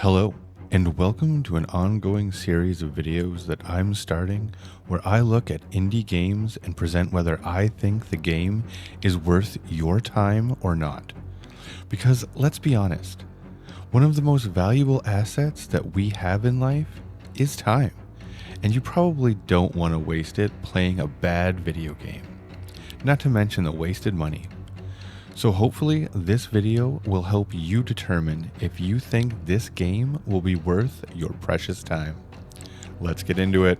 Hello, and welcome to an ongoing series of videos that I'm starting where I look at indie games and present whether I think the game is worth your time or not. Because let's be honest, one of the most valuable assets that we have in life is time, and you probably don't want to waste it playing a bad video game, not to mention the wasted money. So hopefully this video will help you determine if you think this game will be worth your precious time. Let's get into it.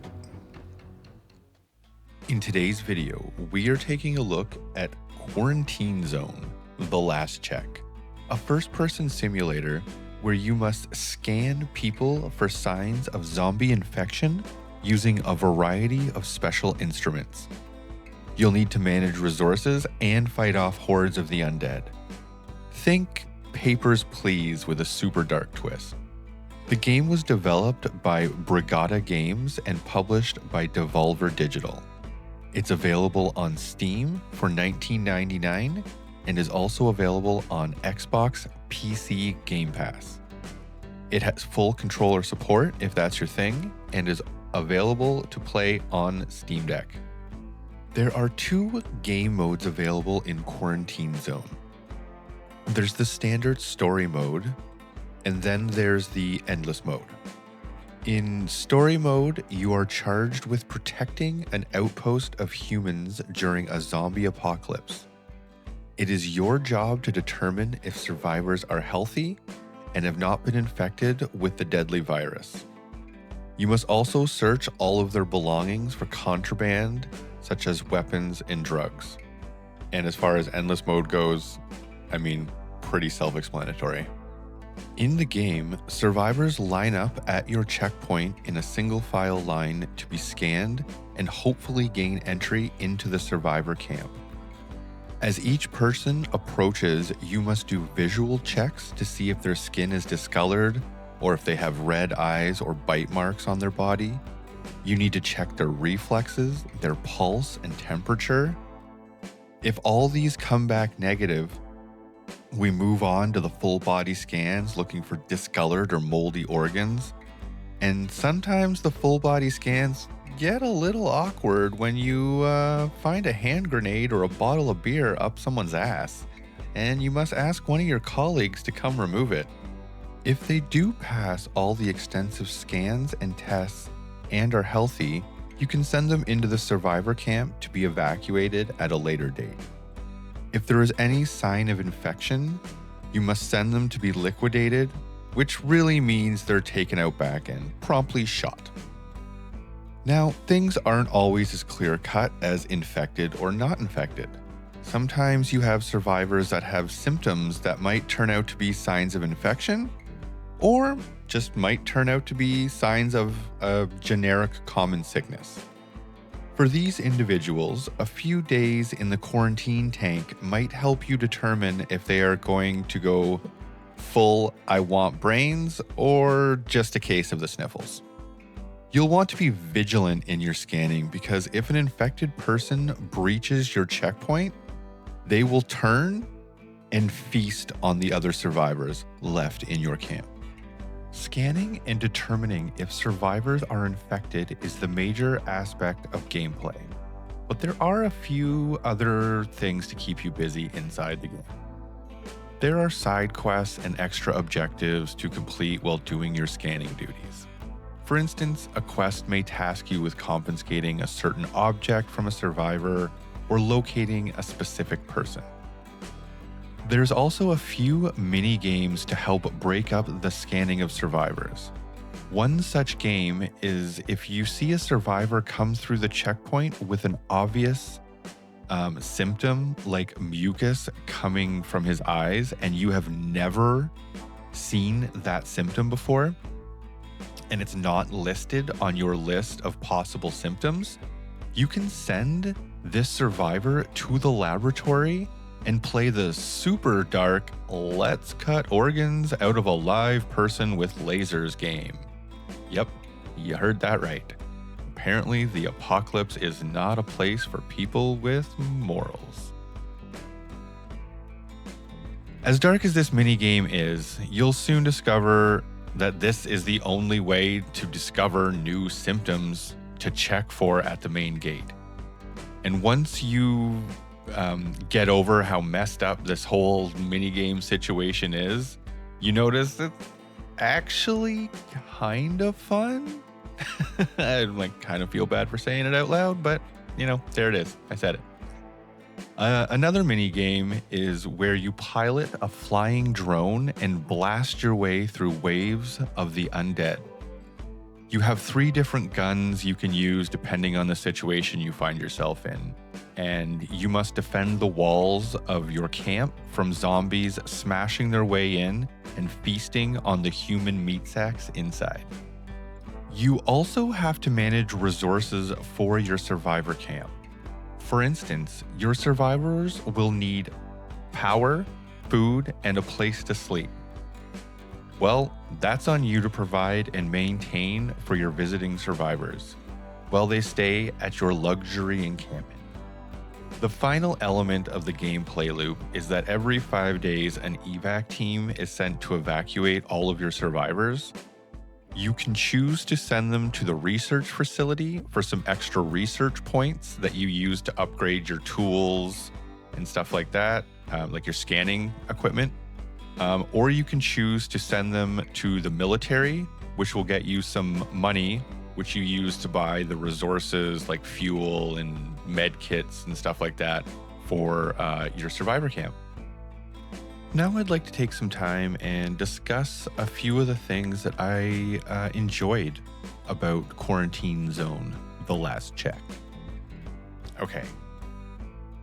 In today's video, we are taking a look at Quarantine Zone: The Last Check, a first-person simulator where you must scan people for signs of zombie infection using a variety of special instruments. You'll need to manage resources and fight off hordes of the undead. Think Papers, Please with a super dark twist. The game was developed by Brigada Games and published by Devolver Digital. It's available on Steam for $19.99 and is also available on Xbox PC Game Pass. It has full controller support if that's your thing and is available to play on Steam Deck. There are two game modes available in Quarantine Zone. There's the standard story mode, and then there's the endless mode. In story mode, you are charged with protecting an outpost of humans during a zombie apocalypse. It is your job to determine if survivors are healthy and have not been infected with the deadly virus. You must also search all of their belongings for contraband, such as weapons and drugs. And as far as endless mode goes, pretty self-explanatory. In the game, survivors line up at your checkpoint in a single file line to be scanned and hopefully gain entry into the survivor camp. As each person approaches, you must do visual checks to see if their skin is discolored or if they have red eyes or bite marks on their body. You need to check their reflexes, their pulse, and temperature. If all these come back negative, we move on to the full body scans looking for discolored or moldy organs. And sometimes the full body scans get a little awkward when you find a hand grenade or a bottle of beer up someone's ass, and you must ask one of your colleagues to come remove it. If they do pass all the extensive scans and tests and are healthy, you can send them into the survivor camp to be evacuated at a later date. If there is any sign of infection, you must send them to be liquidated, which really means they're taken out back and promptly shot. Now, things aren't always as clear-cut as infected or not infected. Sometimes you have survivors that have symptoms that might turn out to be signs of infection, or just might turn out to be signs of a generic common sickness. For these individuals, a few days in the quarantine tank might help you determine if they are going to go full I want brains or just a case of the sniffles. You'll want to be vigilant in your scanning because if an infected person breaches your checkpoint, they will turn and feast on the other survivors left in your camp. Scanning and determining if survivors are infected is the major aspect of gameplay, but there are a few other things to keep you busy inside the game. There are side quests and extra objectives to complete while doing your scanning duties. For instance, a quest may task you with confiscating a certain object from a survivor or locating a specific person. There's also a few mini games to help break up the scanning of survivors. One such game is if you see a survivor come through the checkpoint with an obvious symptom like mucus coming from his eyes and you have never seen that symptom before, and it's not listed on your list of possible symptoms, you can send this survivor to the laboratory and play the super dark let's cut organs out of a live person with lasers game. Yep, you heard that right. Apparently the apocalypse is not a place for people with morals. As dark as this minigame is, you'll soon discover that this is the only way to discover new symptoms to check for at the main gate. And once you get over how messed up this whole minigame situation is, you notice it's actually kind of fun. I kind of feel bad for saying it out loud, but there it is. I said it. Another mini game is where you pilot a flying drone and blast your way through waves of the undead. You have 3 different guns you can use depending on the situation you find yourself in, and you must defend the walls of your camp from zombies smashing their way in and feasting on the human meat sacks inside. You also have to manage resources for your survivor camp. For instance, your survivors will need power, food, and a place to sleep. Well, that's on you to provide and maintain for your visiting survivors while they stay at your luxury encampment. The final element of the gameplay loop is that every 5 days, an evac team is sent to evacuate all of your survivors. You can choose to send them to the research facility for some extra research points that you use to upgrade your tools and stuff like that, like your scanning equipment. Or you can choose to send them to the military, which will get you some money, which you use to buy the resources like fuel and med kits and stuff like that for your survivor camp. Now I'd like to take some time and discuss a few of the things that I enjoyed about Quarantine Zone: The Last Check. Okay.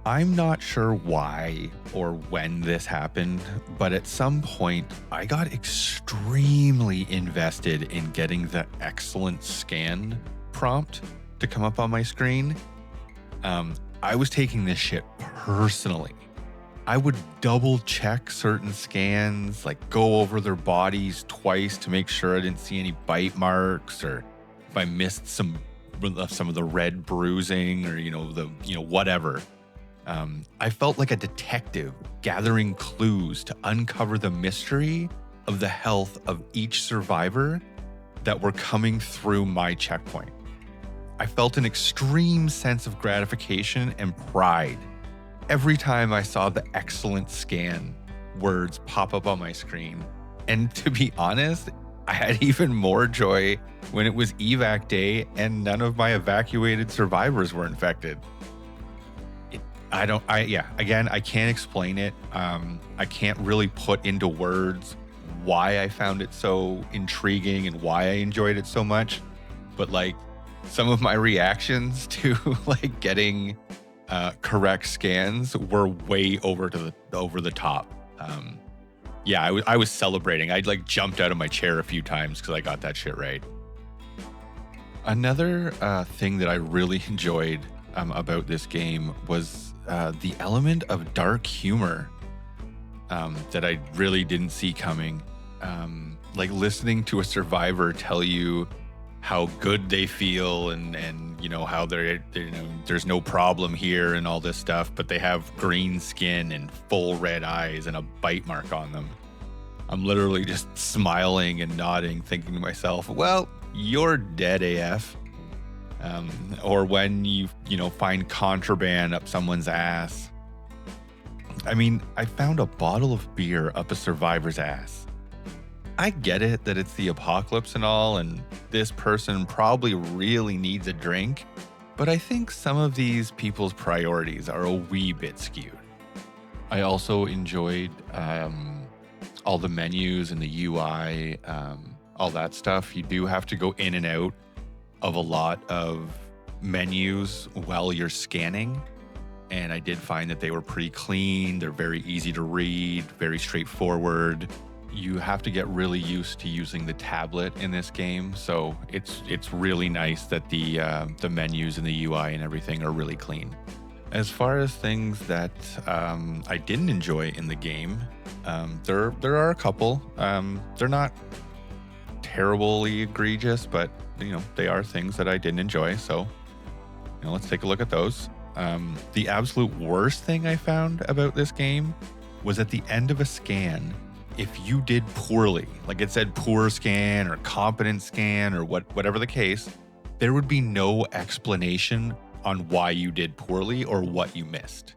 I'm not sure why or when this happened, but at some point I got extremely invested in getting the excellent scan prompt to come up on my screen. I was taking this shit personally. I would double check certain scans, like go over their bodies twice to make sure I didn't see any bite marks, or if I missed some of the red bruising, or whatever. I felt like a detective gathering clues to uncover the mystery of the health of each survivor that were coming through my checkpoint. I felt an extreme sense of gratification and pride every time I saw the excellent scan words pop up on my screen. And to be honest, I had even more joy when it was evac day and none of my evacuated survivors were infected. I can't explain it. I can't really put into words why I found it so intriguing and why I enjoyed it so much. But some of my reactions to getting correct scans were way over the top. I was celebrating. I jumped out of my chair a few times because I got that shit right. Another thing that I really enjoyed about this game was the element of dark humor that I really didn't see coming. Listening to a survivor tell you how good they feel and how there's no problem here and all this stuff, but they have green skin and full red eyes and a bite mark on them. I'm literally just smiling and nodding, thinking to myself, well, you're dead AF. Or when you find contraband up someone's ass. I mean, I found a bottle of beer up a survivor's ass. I get it that it's the apocalypse and all, and this person probably really needs a drink, but I think some of these people's priorities are a wee bit skewed. I also enjoyed all the menus and the UI, all that stuff. You do have to go in and out of a lot of menus while you're scanning, and I did find that they were pretty clean. They're very easy to read, very straightforward. You have to get really used to using the tablet in this game, so it's really nice that the menus and the UI and everything are really clean. As far as things that I didn't enjoy in the game, there are a couple. They're not terribly egregious, but they are things that I didn't enjoy. So let's take a look at those. The absolute worst thing I found about this game was at the end of a scan, if you did poorly, like it said poor scan or competent scan or whatever the case, there would be no explanation on why you did poorly or what you missed.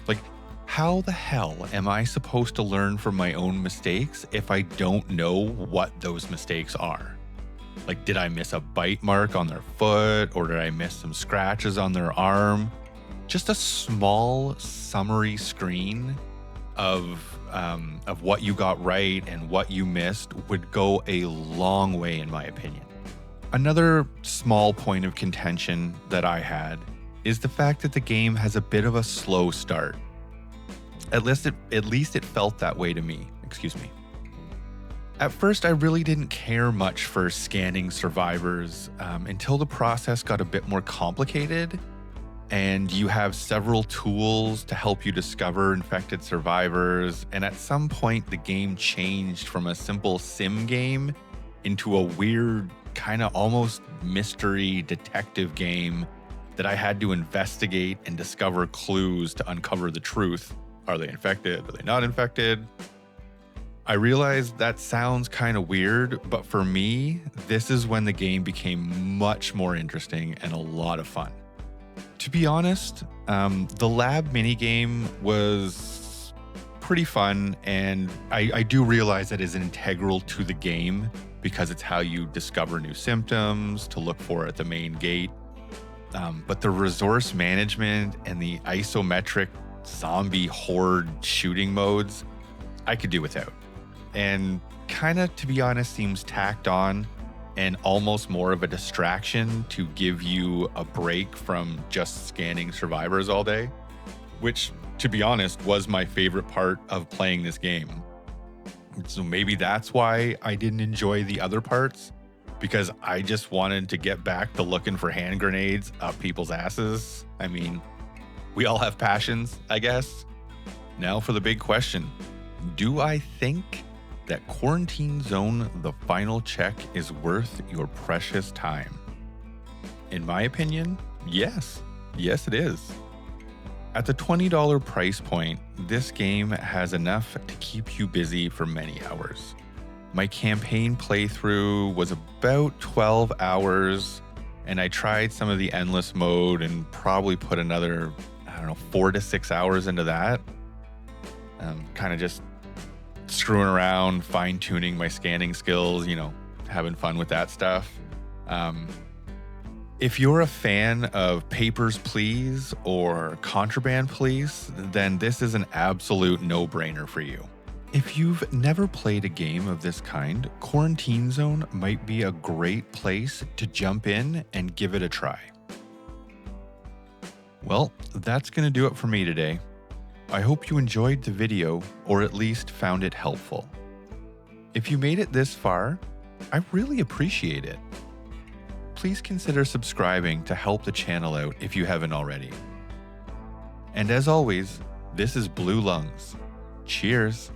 Like, how the hell am I supposed to learn from my own mistakes if I don't know what those mistakes are? Like, did I miss a bite mark on their foot, or did I miss some scratches on their arm? Just a small summary screen of what you got right and what you missed would go a long way, in my opinion. Another small point of contention that I had is the fact that the game has a bit of a slow start. At least it felt that way to me. Excuse me. At first, I really didn't care much for scanning survivors until the process got a bit more complicated, and you have several tools to help you discover infected survivors. And at some point, the game changed from a simple sim game into a weird, kind of almost mystery detective game that I had to investigate and discover clues to uncover the truth. Are they infected? Are they not infected? I realized that sounds kind of weird, but for me, this is when the game became much more interesting and a lot of fun. To be honest, the lab minigame was pretty fun, and I do realize that is integral to the game because it's how you discover new symptoms to look for at the main gate. But the resource management and the isometric zombie horde shooting modes, I could do without. And kind of, to be honest, seems tacked on and almost more of a distraction to give you a break from just scanning survivors all day, which, to be honest, was my favorite part of playing this game. So maybe that's why I didn't enjoy the other parts, because I just wanted to get back to looking for hand grenades up people's asses. I mean, we all have passions, I guess. Now for the big question. Do I think that Quarantine Zone: The Final Check is worth your precious time? In my opinion, yes. Yes, it is. At the $20 price point, this game has enough to keep you busy for many hours. My campaign playthrough was about 12 hours, and I tried some of the endless mode and probably put another, 4 to 6 hours into that. Kind of just screwing around, fine-tuning my scanning skills, having fun with that stuff. If you're a fan of Papers, Please or Contraband Police, then this is an absolute no-brainer for you. If you've never played a game of this kind, Quarantine Zone might be a great place to jump in and give it a try. Well, that's going to do it for me today. I hope you enjoyed the video, or at least found it helpful. If you made it this far, I really appreciate it. Please consider subscribing to help the channel out if you haven't already. And as always, this is Blue Lungs. Cheers!